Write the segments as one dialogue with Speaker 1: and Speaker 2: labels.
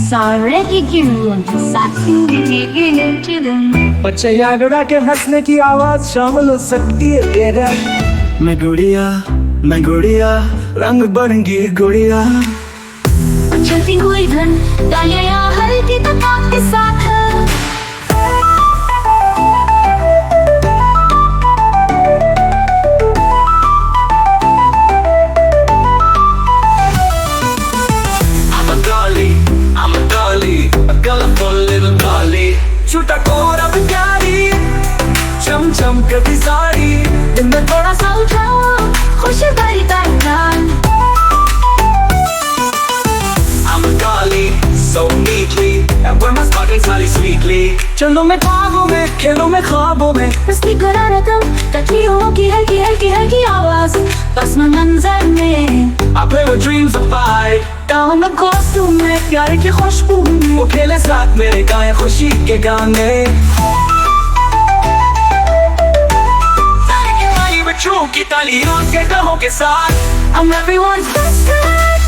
Speaker 1: सारे की गिनती
Speaker 2: बच्चे याद उड़ा के हंसने की आवाज शामिल हो सकती है तेरा। मैं गुड़िया रंग बरंगी गुड़िया।
Speaker 1: चलती हुई धन डालियाँ हल्की तकाक के साथ
Speaker 2: छोटा कोरा प्यारी चम चम करती साड़ी
Speaker 1: दिन में थोड़ा सा उठाओ खुशी भरी तारीखान।
Speaker 2: I'm a dolly, so neatly and wear my sparkling smiley sweetly। चलो मैं ख्वाबों में खेलों में ख्वाबों में
Speaker 1: मस्ती करा रहा तकियों की हल्की हल्की हल्की आवाज बस मैं मंजर में।
Speaker 2: I play with dreams of fight।
Speaker 1: गाँव में कॉस्ट्यूम में
Speaker 2: प्यार की खुशबू वो खेले साथ मेरे गाए खुशी के गाने। बच्चों की तालियों के गमों के साथ
Speaker 1: I'm everyone's best friend,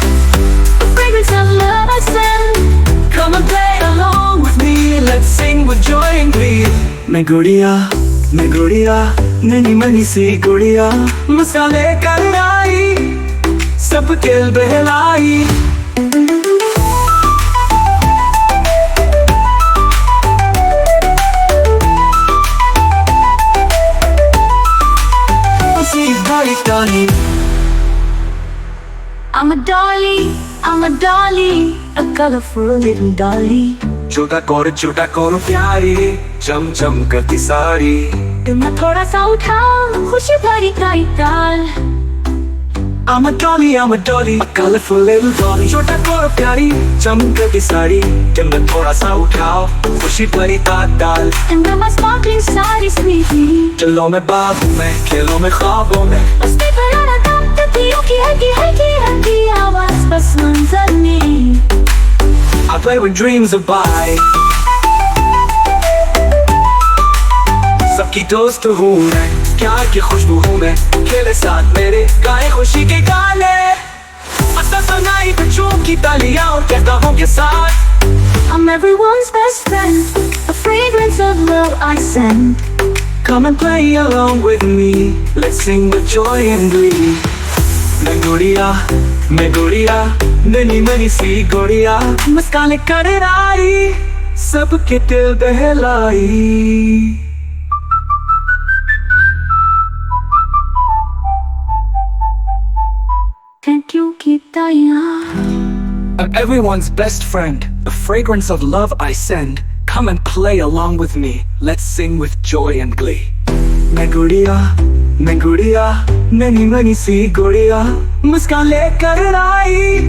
Speaker 1: the fragrance of love I send।
Speaker 2: Come and play along with me, let's sing with joy and glee। मैं गुड़िया नन्ही मनी सी गुड़िया मसाले कर आई सब दिल बहलाई।
Speaker 1: I'm a dolly, a colorful little dolly।
Speaker 2: छोटा कोर प्यारी चम चम करती साड़ी
Speaker 1: दिल में थोड़ा सा उठाओ खुशी भरी ताल।
Speaker 2: I'm a dolly, a colorful little dolly। छोटा कोर प्यारी चम करती साड़ी दिल में थोड़ा सा उठाओ खुशी भरी ताल।
Speaker 1: And wear my sparkling sari sweetly।
Speaker 2: चलो मैं बागों में खेलों में ख्वाबों में
Speaker 1: मस्ती भरा रहा तकियों की हल्की हल्की हल्की आवाज बस मंजर में।
Speaker 2: I play with dreams of bye। सबकी दोस्त हूँ मैं प्यार की खुशबू हूँ मैं खेले साथ मेरे गाए खुशी के गाने। मस्ता सुनाई बच्चों की तालियां और कहता हूँ के साथ
Speaker 1: I'm everyone's best friend, the fragrance of love I send।
Speaker 2: Come and play along with me, let's sing with joy and glee। मैं गुड़िया नन्ही मनी सी गुड़िया मुस्कान कर आई सबके दिल बहलाई।
Speaker 1: Thank you Kitaya।
Speaker 2: I'm everyone's best friend, the fragrance of love I send। Come and play along with me, let's sing with joy and glee। मैं गुड़िया नन्ही मनी सी गुड़िया मुस्कान लेकर आई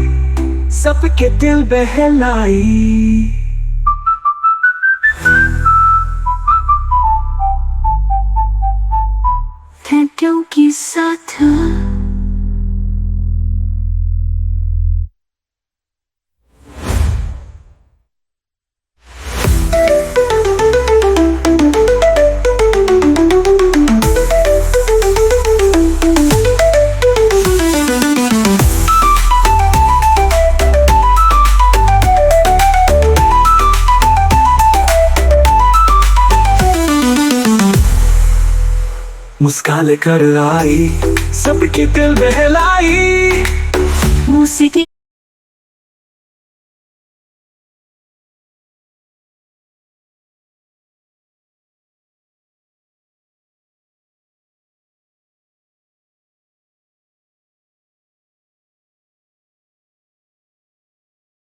Speaker 2: सबके दिल बहलाई।
Speaker 1: Thank you Kisata।
Speaker 2: मुस्कान लेकर आई सबके दिल बहलाई।
Speaker 1: मूसिकी